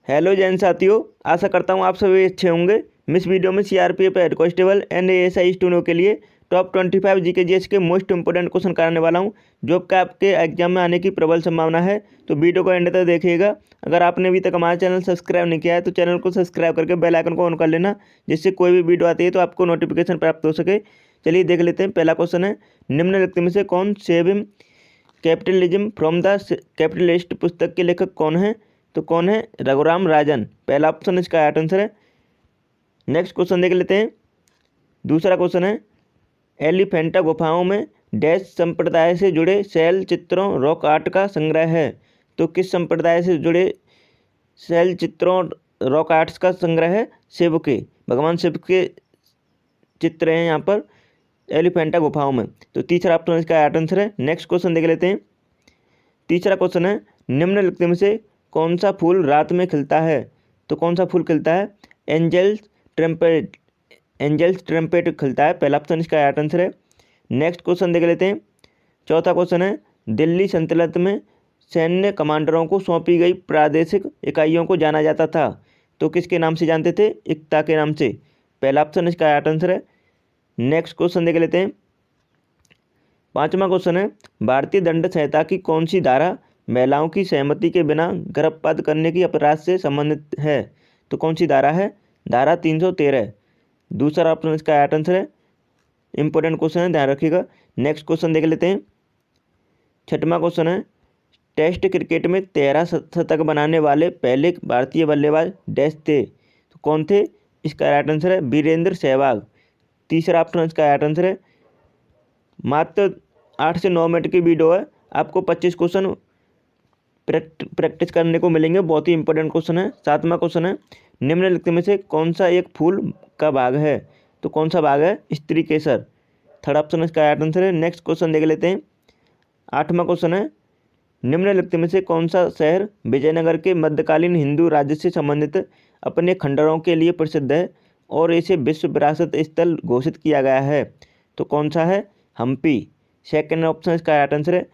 Hello Jain साथियों, आशा करता हूँ आप सभी अच्छे होंगे। मैं इस वीडियो में CRPF head constable and ASI स्टूडेंटों के लिए टॉप 25 जीके जीएस के मोस्ट इंपोर्टेंट क्वेश्चन कराने वाला हूँ, जो आपका आपके एग्जाम में आने की प्रबल संभावना है। तो वीडियो को एंड तक देखिएगा। अगर आपने अभी तक हमारा चैनल सब्सक्राइब नहीं किया है तो चैनल को सब्सक्राइब करके बेल आइकन को ऑन कर लेना, जिससे कोई भी वीडियो आती है तो आपको नोटिफिकेशन प्राप्त हो सके। चलिए देख लेते हैं। पहला क्वेश्चन है, निम्नलिखित में से कौन saving capitalism from the capitalist पुस्तक के लेखक कौन है? तो कौन है? रघुराम राजन। पहला ऑप्शन इसका राइट आंसर है। नेक्स्ट क्वेश्चन देख लेते हैं। दूसरा क्वेश्चन है, एलिफेंटा गुफाओं में डैश संप्रदाय से जुड़े शैल चित्रों रॉक आर्ट का संग्रह है? तो किस संप्रदाय से जुड़े शैल चित्रों रॉक आर्ट्स का संग्रह है? शिव के, भगवान शिव के चित्र हैं यहाँ पर एलिफेंटा गुफाओं में। तो तीसरा ऑप्शन इसका राइट आंसर है। नेक्स्ट क्वेश्चन देख लेते हैं। तीसरा क्वेश्चन है, निम्नलिखित में से कौन सा फूल रात में खिलता है? तो कौन सा फूल खिलता है? एंजल्स ट्रम्पेट खिलता है। पहला ऑप्शन इसका राइट आंसर है। नेक्स्ट क्वेश्चन देख लेते हैं। चौथा क्वेश्चन है, दिल्ली सल्तनत में सैन्य कमांडरों को सौंपी गई प्रादेशिक इकाइयों को जाना जाता था, तो किसके नाम से जानते थे? इक्ता के नाम से। पहला ऑप्शन इसका राइट आंसर है। नेक्स्ट क्वेश्चन देख लेते हैं। पांचवा क्वेश्चन है, भारतीय दंड संहिता की कौन सी धारा महिलाओं की सहमति के बिना गर्भपात करने की अपराध से संबंधित है? तो कौन सी धारा है? धारा 313। दूसरा ऑप्शन इसका राइट आंसर है। इंपॉर्टेंट क्वेश्चन है, ध्यान रखिएगा। नेक्स्ट क्वेश्चन देख लेते हैं। छठवां क्वेश्चन है, टेस्ट क्रिकेट में 13 शतक बनाने वाले पहले भारतीय बल्लेबाज डैश थे? तो कौन थे? इसका राइट आंसर है वीरेंद्र सहवाग। तीसरा ऑप्शन इसका राइट आंसर है। मात्र 8 से 9 मिनट की वीडियो है, आपको 25 क्वेश्चन प्रैक्टिस करने को मिलेंगे। बहुत ही इंपॉर्टेंट क्वेश्चन है। सातवां क्वेश्चन है, निम्नलिखित में से कौन सा एक फूल का भाग है? तो कौन सा भाग है? स्त्री केसर। थर्ड ऑप्शन इसका राइट आंसर है। नेक्स्ट क्वेश्चन देख लेते हैं। आठवां क्वेश्चन है, निम्नलिखित में से कौन सा शहर विजयनगर के मध्यकालीन हिंदू राज्य से संबंधित अपने खंडरों के लिए प्रसिद्ध है और इसे विश्व विरासत स्थल घोषित किया गया है? तो कौन सा है? हम्पी। सेकेंड ऑप्शन इसका राइट आंसर है।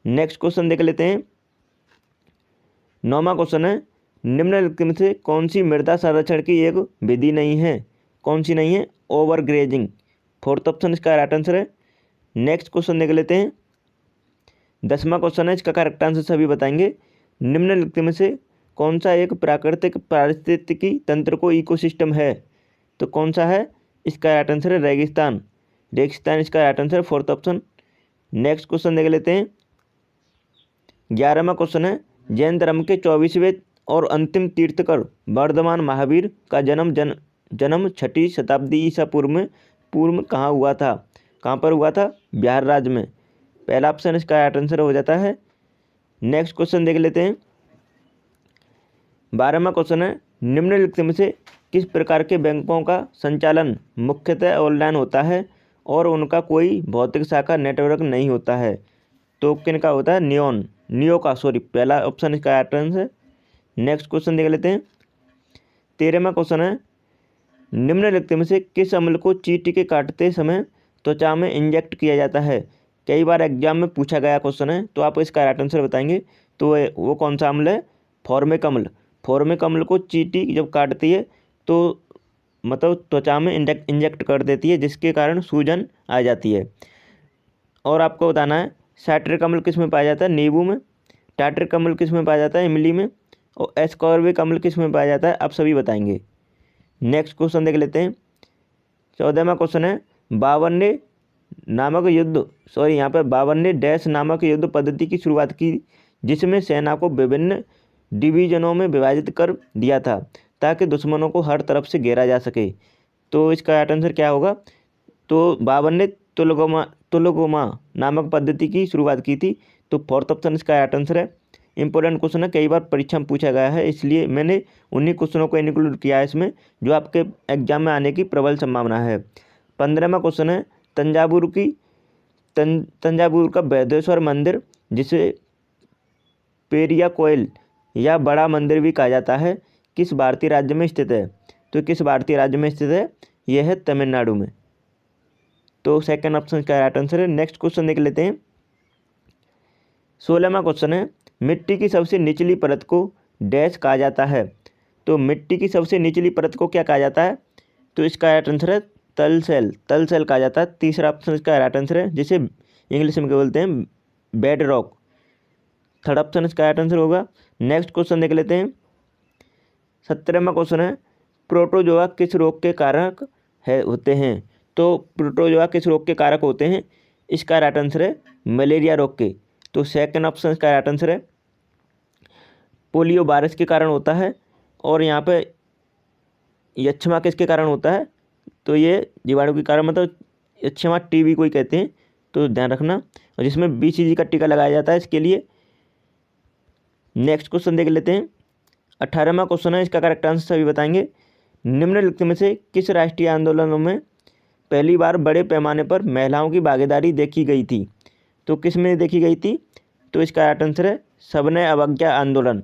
नेक्स्ट क्वेश्चन देख लेते हैं। नौवां क्वेश्चन है, निम्नलिखित में से कौन सी मृदा संरक्षण की एक विधि नहीं है? कौन सी नहीं है? ओवरग्रेजिंग। फोर्थ ऑप्शन इसका राइट आंसर है। नेक्स्ट क्वेश्चन देख लेते हैं। 10वां क्वेश्चन है, इसका करेक्ट आंसर सभी बताएंगे। निम्नलिखित में से कौन सा एक प्राकृतिक पारिस्थितिकी तंत्र को इकोसिस्टम है? तो कौन सा है? इसका राइट आंसर है रेगिस्तान। रेगिस्तान इसका राइट आंसर है। Fourth option. नेक्स्ट क्वेश्चन देख लेते हैं। 11वां क्वेश्चन है, जैन धर्म के 24वें और अंतिम तीर्थकर वर्धमान महावीर का जन्म 6वीं शताब्दी ईसा पूर्व में कहाँ हुआ था? कहाँ पर हुआ था? बिहार राज्य में। पहला ऑप्शन इसका राइट आंसर हो जाता है। नेक्स्ट क्वेश्चन देख लेते हैं। 12वां क्वेश्चन है, निम्नलिखित में से किस प्रकार के बैंकों का संचालन मुख्यतः ऑनलाइन होता है और उनका कोई भौतिक शाखा नेटवर्क नहीं होता है? तो किन का होता है? नियो का, सॉरी। पहला ऑप्शन इसका राइट आंसर है। नेक्स्ट क्वेश्चन देख लेते हैं। 13वां क्वेश्चन है, निम्नलिखित में से किस अम्ल को चींटी के काटते समय त्वचा में इंजेक्ट किया जाता है? कई बार एग्जाम में पूछा गया क्वेश्चन है, तो आप इसका राइट आंसर बताएंगे। तो वो कौन सा अम्ल है? फॉर्मिक अम्ल। फॉर्मिक अम्ल को चींटी जब काटती है तो मतलब त्वचा में इंजेक्ट कर देती है, जिसके कारण सूजन आ जाती है। और आपको बताना है, साइट्रिक अम्ल किस में पाया जाता है? नींबू में। टार्ट्रिक अम्ल किस में पाया जाता है? इमली में। और एस्कॉर्बिक अम्ल किस में पाया जाता है? आप सभी बताएंगे। नेक्स्ट क्वेश्चन देख लेते हैं। 14वां क्वेश्चन है, यहाँ पर बाबर ने डैश नामक युद्ध पद्धति की शुरुआत की, जिसमें सेना को विभिन्न डिवीजनों में विभाजित कर दिया था ताकि दुश्मनों को हर तरफ से घेरा जा सके। तो इसका राइट आंसर क्या होगा? तो बाबर ने तुलगोमा नामक पद्धति की शुरुआत की थी। तो फोर्थ ऑप्शन इसका राइट आंसर है। इंपॉर्टेंट क्वेश्चन है, कई बार परीक्षा में पूछा गया है, इसलिए मैंने उन्हीं क्वेश्चनों को इंक्लूड किया है इसमें, जो आपके एग्जाम में आने की प्रबल संभावना है। 15वां क्वेश्चन है, तंजावुर का बृहदेश्वर मंदिर, जिसे पेरिया कोयल या बड़ा मंदिर भी कहा जाता है, किस भारतीय राज्य में स्थित है? तो किस भारतीय राज्य में स्थित है? यह है तमिलनाडु में। तो सेकंड ऑप्शन का राइट आंसर है। नेक्स्ट क्वेश्चन देख लेते हैं। 16वां क्वेश्चन है, मिट्टी की सबसे निचली परत को डैश कहा जाता है। तो मिट्टी की सबसे निचली परत को क्या कहा जाता है? तो इसका राइट आंसर है तल सेल, तल सेल कहा जाता है। तीसरा ऑप्शन इसका राइट आंसर है, जिसे इंग्लिश में क्या बोलते हैं? Bed rock. थर्ड ऑप्शन इसका राइट आंसर होगा। नेक्स्ट क्वेश्चन देख लेते हैं। 17वां क्वेश्चन है, प्रोटोजोआ किस रोग के कारक होते हैं? तो प्रोटोजोआ किस रोग के कारक होते हैं? इसका राइट आंसर है मलेरिया रोग के। तो सेकंड ऑप्शन इसका राइट आंसर है पोलियो वायरस के कारण होता है। और यहाँ पे यक्षमा किसके कारण होता है? तो ये जीवाणु के कारण, मतलब यक्षमा टीबी को ही कहते हैं, तो ध्यान रखना। और जिसमें बीसीजी का टीका लगाया जाता है इसके लिए। नेक्स्ट क्वेश्चन देख लेते हैं। 18वां क्वेश्चन है, इसका करेक्ट आंसर सभी बताएंगे। निम्नलिखित में से किस राष्ट्रीय आंदोलनों में पहली बार बड़े पैमाने पर महिलाओं की भागीदारी देखी गई थी? तो किस में देखी गई थी? तो इसका राइट आंसर है सविनय अवज्ञा आंदोलन।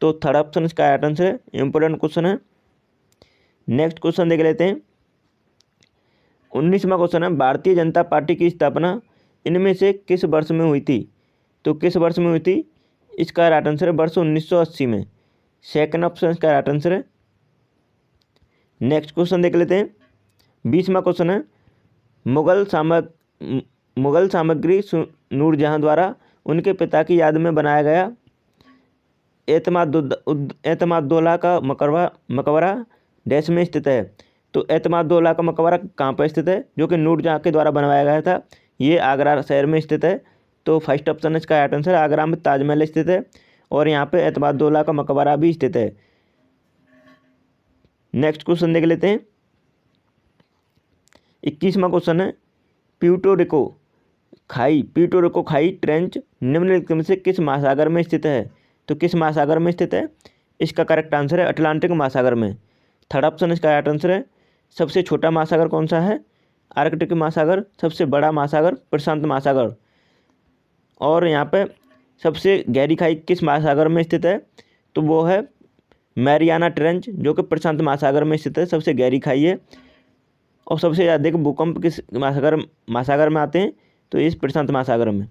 तो थर्ड ऑप्शन इसका राइट आंसर है। इंपॉर्टेंट क्वेश्चन है। नेक्स्ट क्वेश्चन देख लेते हैं। 19वां क्वेश्चन है, भारतीय जनता पार्टी की स्थापना इनमें से किस वर्ष में हुई थी? तो किस वर्ष में हुई थी? इसका राइट आंसर है वर्ष 1980 में। सेकंड ऑप्शन इसका राइट आंसर है। नेक्स्ट क्वेश्चन देख लेते हैं। 20वां क्वेश्चन है, मुगल सामग्री नूरजहां द्वारा उनके पिता की याद में बनाया गया एतमादुद्दौला का मकबरा डैश में स्थित है। तो एतमादुद्दौला का मकबरा कहाँ पर स्थित है? जो कि नूरजहां के द्वारा बनवाया गया था। ये आगरा शहर में स्थित है। तो फर्स्ट ऑप्शन इसका राइट आंसर है। आगरा में ताजमहल स्थित है और यहाँ पे एतमादुद्दौला का मकबरा भी स्थित है। नेक्स्ट क्वेश्चन देख लेते हैं। 21वां क्वेश्चन है, प्यूर्टो रिको खाई ट्रेंच निम्नलिखित में से किस महासागर में स्थित है? तो किस महासागर में स्थित है? इसका करेक्ट आंसर है अटलांटिक महासागर में। थर्ड ऑप्शन इसका राइट आंसर है। सबसे छोटा महासागर कौन सा है? आर्कटिक महासागर। सबसे बड़ा महासागर प्रशांत महासागर। और यहाँ पे सबसे गहरी खाई किस महासागर में स्थित है? तो वो है मैरियाना ट्रेंच, जो कि प्रशांत महासागर में स्थित है, सबसे गहरी खाई है। और सबसे अधिक भूकंप किस महासागर में आते हैं? तो इस प्रशांत महासागर में।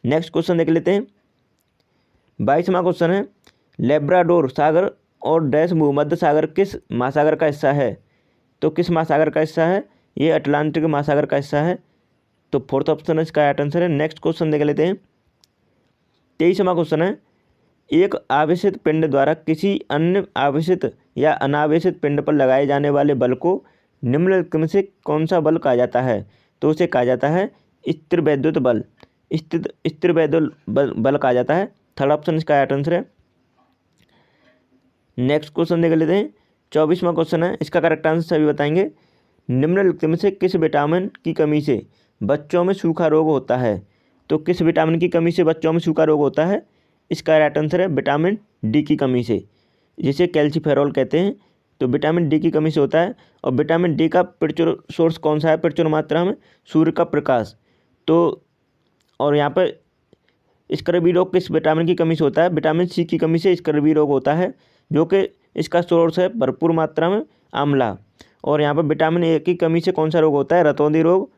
नेक्स्ट क्वेश्चन देख लेते हैं। 22वां क्वेश्चन है, लेब्राडोर सागर और डैश भूमध्य सागर किस महासागर का हिस्सा है? तो किस महासागर का हिस्सा है? ये अटलांटिक महासागर का हिस्सा है। तो फोर्थ ऑप्शन इसका राइट आंसर है। नेक्स्ट क्वेश्चन देख लेते हैं। 23वां क्वेश्चन है, एक आवेशित पिंड द्वारा किसी अन्य आवेशित या अनावेशित पिंड पर लगाए जाने वाले बल को निम्नलिखित में से कौन सा बल कहा जाता है? तो उसे कहा जाता है स्थिरवैद्युत बल। स्थिरवैद्युत बल कहा जाता है। थर्ड ऑप्शन इसका राइट आंसर है। नेक्स्ट क्वेश्चन देख लेते हैं। 24वां क्वेश्चन है, इसका करेक्ट आंसर सभी बताएंगे। निम्नलिखित में से किस विटामिन की कमी से बच्चों में सूखा रोग होता है? तो किस विटामिन की कमी से बच्चों में सूखा रोग होता है? इसका राइट आंसर है विटामिन डी की कमी से, जिसे कैल्सीफेरॉल कहते हैं। तो विटामिन डी की कमी से होता है। और विटामिन डी का प्रचुर सोर्स कौन सा है प्रचुर मात्रा में? सूर्य का प्रकाश। तो और यहाँ पर स्कर्वी रोग किस विटामिन की कमी से होता है? विटामिन सी की कमी से स्कर्वी रोग होता है, जो कि इसका सोर्स है भरपूर मात्रा में आंवला। और यहाँ पर विटामिन ए की कमी से कौन सा रोग होता है? रतौंधी रोग।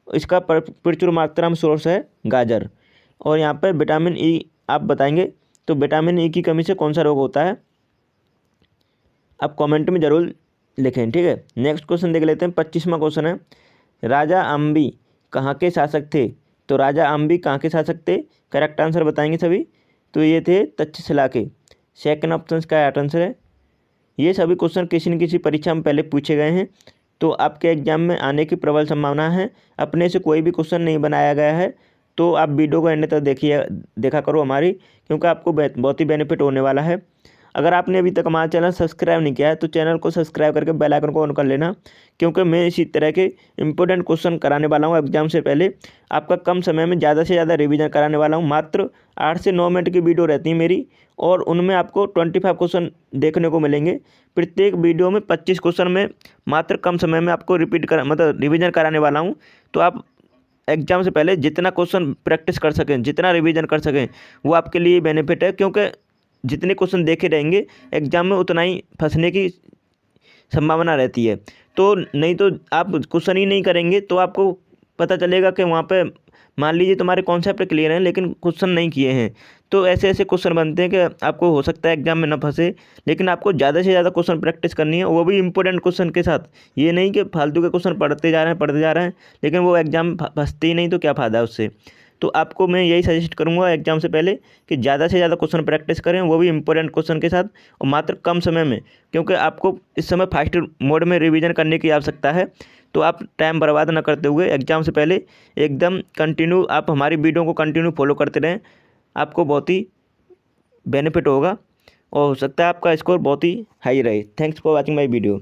इसका प्रचुर मात्रा में सोर्स है गाजर। और यहाँ पर विटामिन ई आप बताएंगे, तो विटामिन ई की कमी से कौन सा रोग होता है? आप कमेंट में ज़रूर लिखें, ठीक है। नेक्स्ट क्वेश्चन देख लेते हैं। 25वां क्वेश्चन है, राजा अम्बी कहाँ के शासक थे? तो राजा अम्बी कहाँ के शासक थे? करेक्ट आंसर बताएंगे सभी। तो ये थे तक्षशिला के। सेकंड ऑप्शन का राइट आंसर है। ये सभी क्वेश्चन किसी न किसी परीक्षा में पहले पूछे गए हैं, तो आपके एग्जाम में आने की प्रबल संभावना है। अपने से कोई भी क्वेश्चन नहीं बनाया गया है, तो आप वीडियो को एंड तक देखा करो हमारी, क्योंकि आपको बहुत ही बेनिफिट होने वाला है। अगर आपने अभी तक हमारा चैनल सब्सक्राइब नहीं किया है तो चैनल को सब्सक्राइब करके बेल आइकन को ऑन कर लेना, क्योंकि मैं इसी तरह के इंपॉर्टेंट क्वेश्चन कराने वाला हूं एग्जाम से पहले। आपका कम समय में ज़्यादा से ज़्यादा रिवीजन कराने वाला हूं। मात्र 8 से 9 मिनट की वीडियो रहती है मेरी, और उनमें आपको 25 क्वेश्चन देखने को मिलेंगे। प्रत्येक वीडियो में 25 क्वेश्चन में मात्र कम समय में आपको रिवीजन कराने वाला हूँ। तो आप एग्जाम से पहले जितना क्वेश्चन प्रैक्टिस कर सकें, जितना रिवीजन कर सकें, वो आपके लिए बेनिफिट है, क्योंकि जितने क्वेश्चन देखे रहेंगे एग्जाम में उतना ही फंसने की संभावना रहती है। तो नहीं तो आप क्वेश्चन ही नहीं करेंगे तो आपको पता चलेगा कि वहाँ पे मान लीजिए तुम्हारे कॉन्सेप्ट क्लियर हैं लेकिन क्वेश्चन नहीं किए हैं, तो ऐसे ऐसे क्वेश्चन बनते हैं कि आपको हो सकता है एग्जाम में न फंसे, लेकिन आपको ज़्यादा से ज़्यादा क्वेश्चन प्रैक्टिस करनी है, वो भी इंपॉर्टेंट क्वेश्चन के साथ। ये नहीं कि फालतू के क्वेश्चन पढ़ते जा रहे हैं लेकिन वो एग्जाम में फंसते ही नहीं, तो क्या फ़ायदा है उससे। तो आपको मैं यही सजेस्ट करूँगा एग्जाम से पहले कि ज़्यादा से ज़्यादा क्वेश्चन प्रैक्टिस करें, वो भी इंपॉर्टेंट क्वेश्चन के साथ और मात्र कम समय में, क्योंकि आपको इस समय फास्ट मोड में रिवीजन करने की आवश्यकता है। तो आप टाइम बर्बाद न करते हुए एग्जाम से पहले एकदम कंटिन्यू आप हमारी वीडियो को कंटिन्यू फॉलो करते रहें, आपको बहुत ही बेनिफिट होगा और हो सकता है आपका स्कोर बहुत ही हाई रहे। Thanks for watching my video.